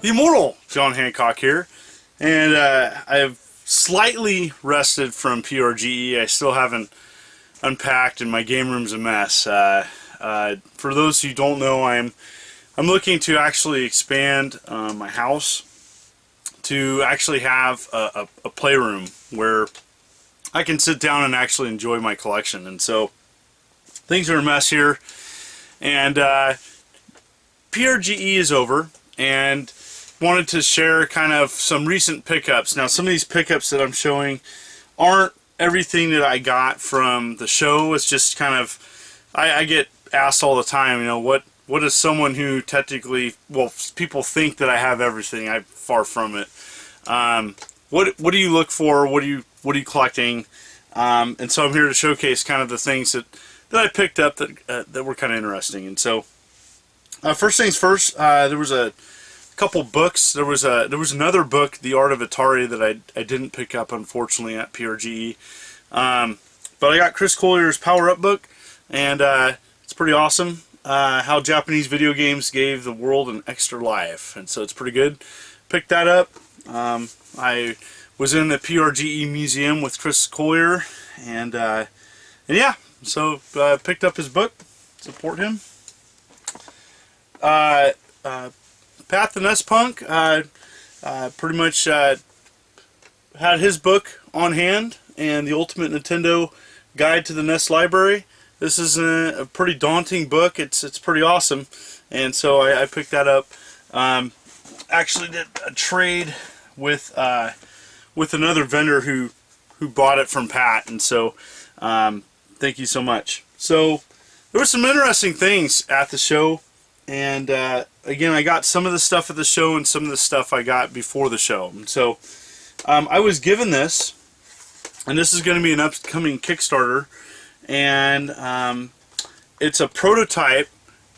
The immortal John Hancock here, and I've slightly rested from PRGE. I still haven't unpacked, and my game room's a mess. For those who don't know, I'm looking to actually expand my house to actually have a playroom where I can sit down and actually enjoy my collection. And so things are a mess here, and PRGE is over, and wanted to share kind of some recent pickups. Now, some of these pickups that I'm showing aren't everything that I got from the show. It's just kind of, I get asked all the time, you know, what is someone who technically, well, people think that I have everything. I'm far from it. What do you look for? What are you collecting? And so I'm here to showcase kind of the things that I picked up that were kind of interesting. And so first things first, there was a couple books. There was another book, The Art of Atari, that I didn't pick up, unfortunately, at PRGE. But I got Chris Collier's Power Up book, and it's pretty awesome. How Japanese video games gave the world an extra life, and so it's pretty good. Picked that up. I was in the PRGE museum with Chris Collier, and yeah, so picked up his book. Support him. Pat the NES Punk pretty much had his book on hand, and the Ultimate Nintendo Guide to the NES Library. This is a pretty daunting book. It's pretty awesome, and so I picked that up. Actually did a trade with another vendor who bought it from Pat, and so thank you so much. So there were some interesting things at the show, and again, I got some of the stuff at the show and some of the stuff I got before the show. And so I was given this, and this is going to be an upcoming Kickstarter, and it's a prototype,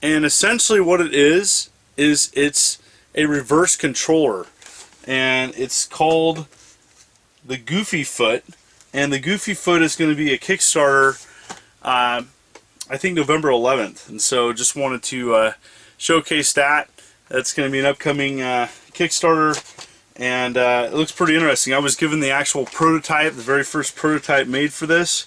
and essentially what it is it's a reverse controller, and it's called the Goofy Foot, and the Goofy Foot is going to be a Kickstarter I think November 11th, and so just wanted to showcase that. That's going to be an upcoming Kickstarter, and it looks pretty interesting. I was given the actual prototype, the very first prototype made for this,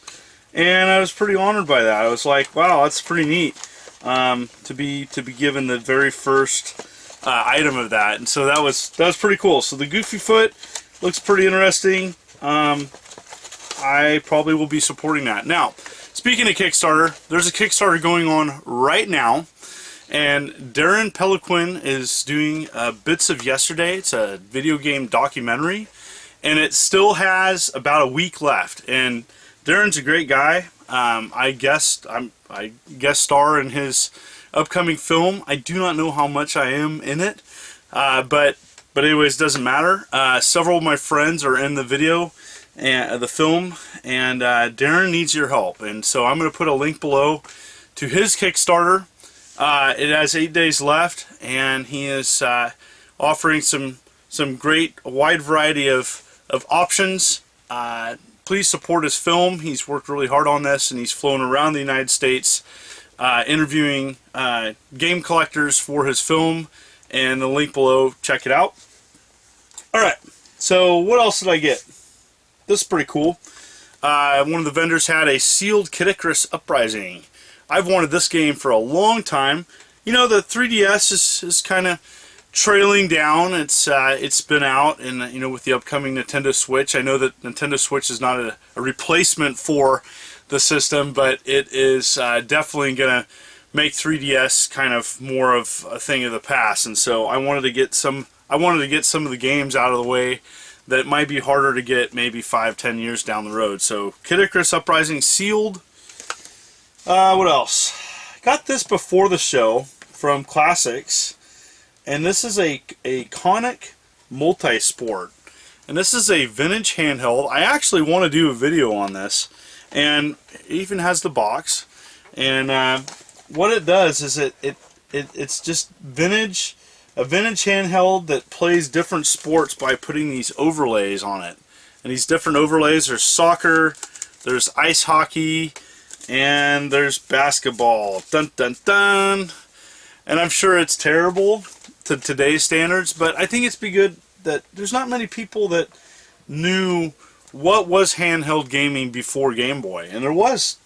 and I was pretty honored by that. I was like, wow, that's pretty neat to be given the very first item of that, and so that was pretty cool. So the Goofy Foot looks pretty interesting. I probably will be supporting that. Now, speaking of Kickstarter, there's a Kickstarter going on right now, and Darren Peliquin is doing Bits of Yesterday. It's a video game documentary, and it still has about a week left. And Darren's a great guy. I guest star in his upcoming film. I do not know how much I am in it, but anyways, doesn't matter. Several of my friends are in the video and the film, and Darren needs your help. And so I'm going to put a link below to his Kickstarter. It has 8 days left, and he is offering some great wide variety of options. Please support his film. He's worked really hard on this, and he's flown around the United States interviewing game collectors for his film, and the link below, check it out. Alright, so what else did I get? This is pretty cool. One of the vendors had a sealed Kid Icarus Uprising. I've wanted this game for a long time. You know, the 3DS is kind of trailing down. It's been out, and you know, with the upcoming Nintendo Switch, I know that Nintendo Switch is not a replacement for the system, but it is definitely going to make 3DS kind of more of a thing of the past. And so I wanted to get some of the games out of the way that might be harder to get maybe 5-10 years down the road. So Kid Icarus Uprising sealed. What else? Got this before the show from Classics, and this is a Conic Multisport, and this is a vintage handheld. I actually want to do a video on this, and it even has the box. And what it does is it's just vintage. A vintage handheld that plays different sports by putting these overlays on it. And these different overlays, there's soccer, there's ice hockey, and there's basketball. Dun dun dun. And I'm sure it's terrible to today's standards, but I think it's be good that there's not many people that knew what was handheld gaming before Game Boy, and there was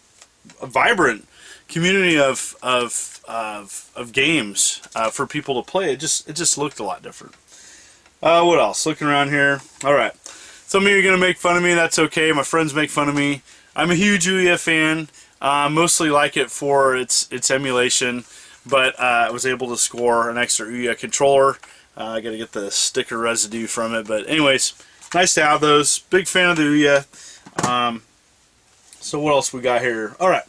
a vibrant community of games for people to play. It just looked a lot different. What else? Looking around here. All right. Some of you are going to make fun of me. That's okay. My friends make fun of me. I'm a huge Ouya fan. Mostly like it for its emulation, but I was able to score an extra Ouya controller. I got to get the sticker residue from it, but anyways, nice to have those. Big fan of the Ouya. So what else we got here? All right.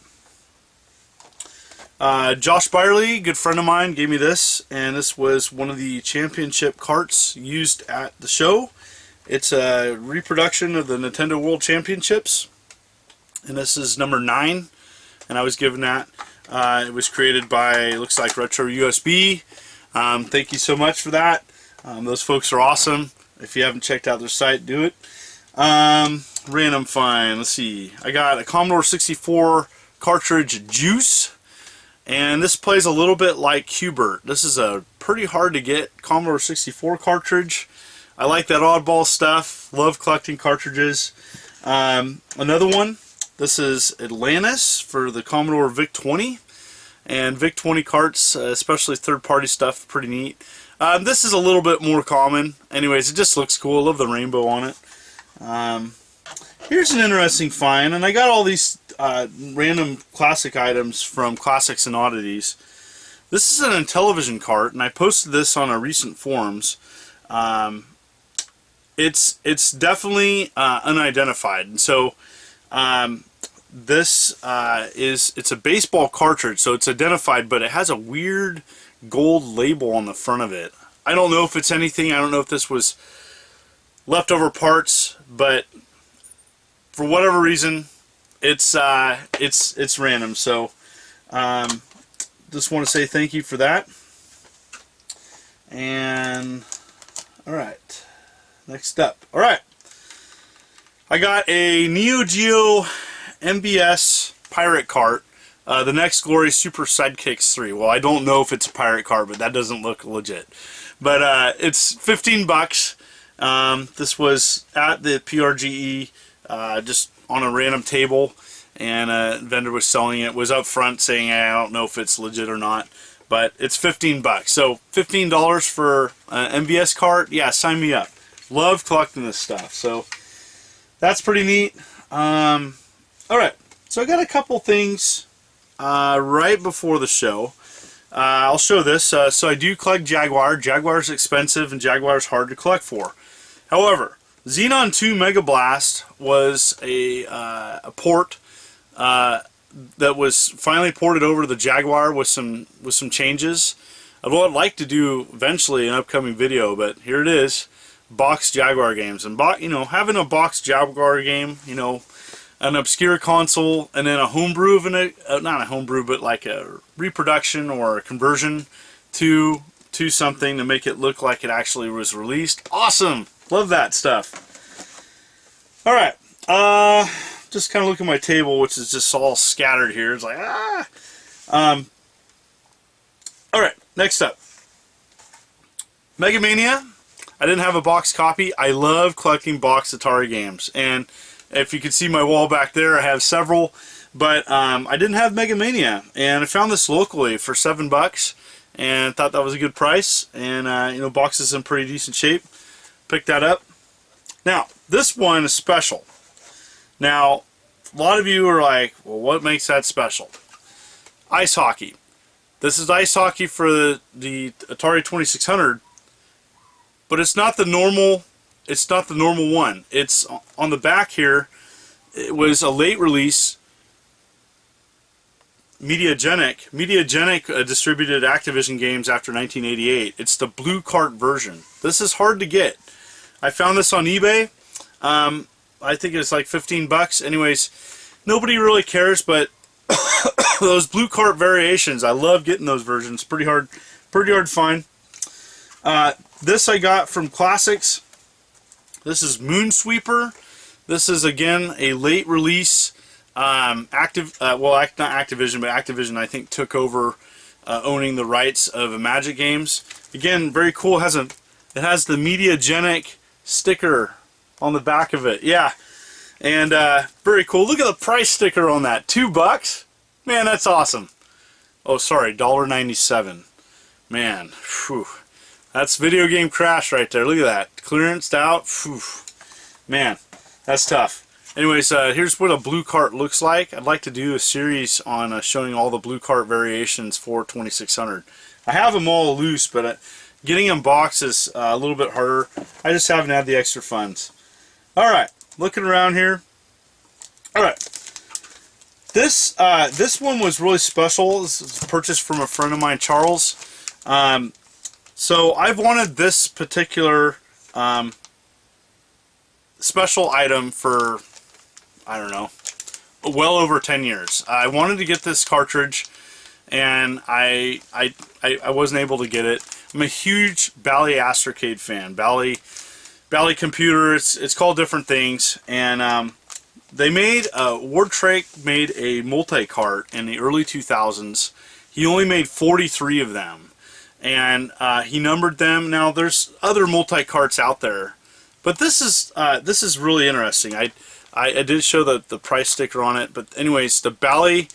Josh Byerly, good friend of mine, gave me this, and this was one of the championship carts used at the show. It's a reproduction of the Nintendo World Championships, and this is number 9, and I was given that. It was created by, looks like Retro USB. Thank you so much for that. Those folks are awesome. If you haven't checked out their site, do it. Random find, let's see. I got a Commodore 64 cartridge Juice. And this plays a little bit like Hubert. This is a pretty hard to get Commodore 64 cartridge. I like that oddball stuff. Love collecting cartridges. Another one. This is Atlantis for the Commodore VIC-20. And VIC-20 carts, especially third-party stuff, pretty neat. This is a little bit more common. Anyways, it just looks cool. I love the rainbow on it. Here's an interesting find, and I got all these random classic items from Classics and Oddities. This is an Intellivision cart, and I posted this on our recent forums. It's definitely unidentified, and so this it's a baseball cartridge, so it's identified, but it has a weird gold label on the front of it. I don't know if it's anything. I don't know if this was leftover parts, but for whatever reason, it's random. So just want to say thank you for that. And all right, next up. All right, I got a Neo Geo MBS pirate cart. The Next Glory Super Sidekicks 3. Well, I don't know if it's a pirate cart, but that doesn't look legit. But it's 15 bucks. This was at the PRGE. Just on a random table, and a vendor was selling it. Was up front saying, I don't know if it's legit or not, but it's 15 bucks. So $15 for an MVS cart. Yeah, sign me up. Love collecting this stuff. So that's pretty neat. All right, so I got a couple things right before the show. I'll show this. So I do collect Jaguar. Jaguar's expensive, and Jaguar's hard to collect for. However, Xenon 2 Mega Blast was a port that was finally ported over to the Jaguar with some changes. I'd like to do eventually an upcoming video, but here it is, box Jaguar games. And having a box Jaguar game, an obscure console, and then a homebrew of not a homebrew, but like a reproduction or a conversion to something to make it look like it actually was released. Awesome. Love that stuff. Alright, just kind of look at my table, which is just all scattered here. It's like, Alright, next up. Mega Mania. I didn't have a box copy. I love collecting box Atari games. And if you can see my wall back there, I have several. But I didn't have Mega Mania. And I found this locally for 7 bucks. And thought that was a good price. And, box is in pretty decent shape. Picked that up. Now, this one is special. Now, a lot of you are like, well, what makes that special? Ice hockey. This is ice hockey for the Atari 2600, but it's not the normal. It's not the normal one. It's on the back here. It was a late release. Mediagenic distributed Activision games after 1988. It's the blue cart version. This is hard to get. I found this on eBay. I think it's like 15 bucks. Anyways, nobody really cares, but those blue cart variations, I love getting those versions. Pretty hard to find. This I got from Classics. This is Moonsweeper. This is again a late release. Well, not Activision, but Activision I think took over owning the rights of Magic games. Again, very cool. It has the Mediagenic sticker on the back of it. Yeah, and very cool. Look at the price sticker on that. $2. Man, that's awesome. Oh, sorry, $1.97. Man, whew. That's Video Game Crash right there. Look at that. Clearanced out. Whew. Man, that's tough. Anyways, here's what a blue cart looks like. I'd like to do a series on showing all the blue cart variations for 2600. I have them all loose, but getting them boxed is a little bit harder. I just haven't had the extra funds. Alright, looking around here. Alright. This one was really special. This was purchased from a friend of mine, Charles. So I've wanted this particular special item for, I don't know, well over 10 years. I wanted to get this cartridge, and I wasn't able to get it. I'm a huge Bally Astrocade fan. Bally Computer. It's called different things, and they made Wardtrake made a multi-cart in the early 2000s. He only made 43 of them, and he numbered them. Now there's other multi-carts out there, but this is really interesting. I did show the price sticker on it, but anyways, the Bally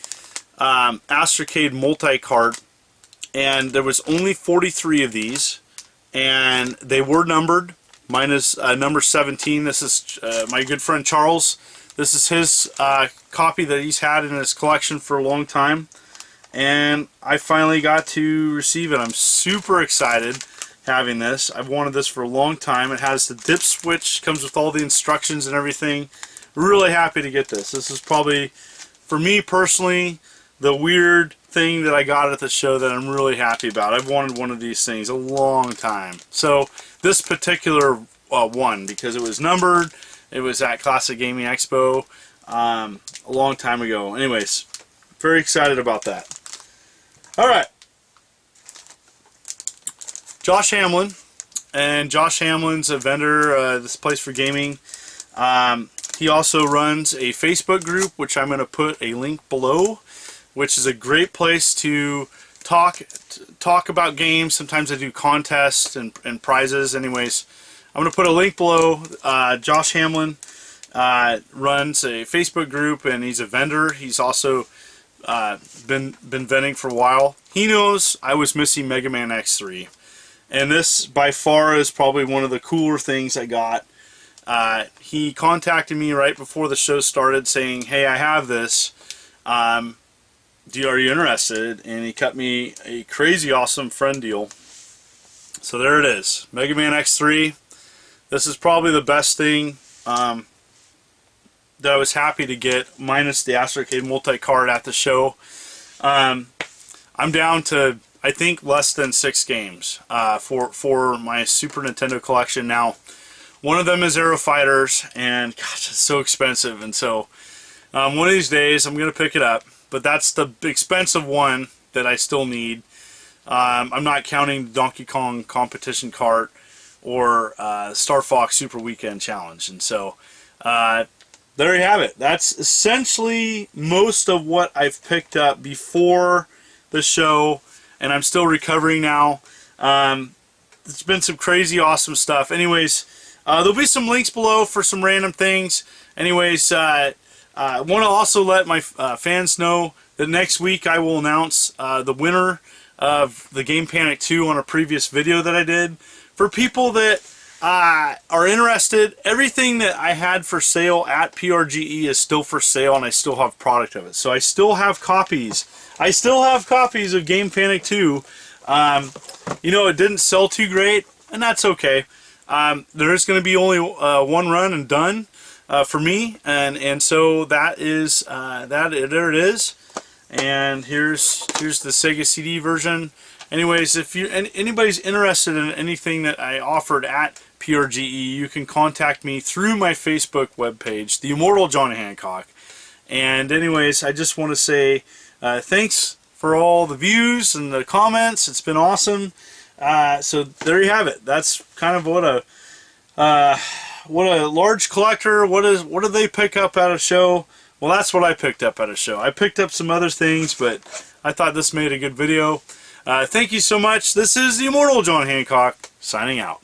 Astrocade multi-cart, and there was only 43 of these, and they were numbered. Mine is number 17. This is my good friend Charles. This is his copy that he's had in his collection for a long time, and I finally got to receive it. I'm super excited having this. I've wanted this for a long time. It has the dip switch, comes with all the instructions and everything. Really happy to get this. This is probably, for me personally, the weird thing that I got at the show that I'm really happy about. I've wanted one of these things a long time. So this particular one, because it was numbered, it was at Classic Gaming Expo a long time ago. Anyways, very excited about that. Alright. Josh Hamlin. And Josh Hamlin's a vendor, this place for gaming. He also runs a Facebook group, which I'm going to put a link below, which is a great place to talk about games. Sometimes I do contests and prizes. Anyways, I'm going to put a link below. Josh Hamlin runs a Facebook group, and he's a vendor. He's also been vending for a while. He knows I was missing Mega Man X3, and this by far is probably one of the cooler things I got. He contacted me right before the show started saying, hey, I have this. Are you interested? And he cut me a crazy awesome friend deal. So there it is. Mega Man X3. This is probably the best thing that I was happy to get, minus the Astrocade multi-card at the show. I'm down to, I think, less than 6 games for my Super Nintendo collection now. One of them is Aero Fighters, and gosh, it's so expensive. And so one of these days I'm going to pick it up, but that's the expensive one that I still need. I'm not counting the Donkey Kong competition cart or Star Fox Super Weekend Challenge. And so there you have it. That's essentially most of what I've picked up before the show, and I'm still recovering now. It's been some crazy awesome stuff. Anyways, there'll be some links below for some random things. Anyways, I want to also let my fans know that next week I will announce the winner of the Game Panic 2 on a previous video that I did. For people that are interested, everything that I had for sale at PRGE is still for sale, and I still have product of it. So I still have copies. I still have copies of Game Panic 2. You know, it didn't sell too great, and that's okay. There is going to be only one run and done for me, and so that is there it is. And here's the Sega CD version. Anyways, if anybody's interested in anything that I offered at PRGE, you can contact me through my Facebook webpage, The Immortal Johnny Hancock. And anyways, I just want to say thanks for all the views and the comments. It's been awesome. So there you have it. That's kind of what a large collector. What do they pick up at a show? Well, that's what I picked up at a show. I picked up some other things, but I thought this made a good video. Thank you so much. This is the Immortal John Hancock, signing out.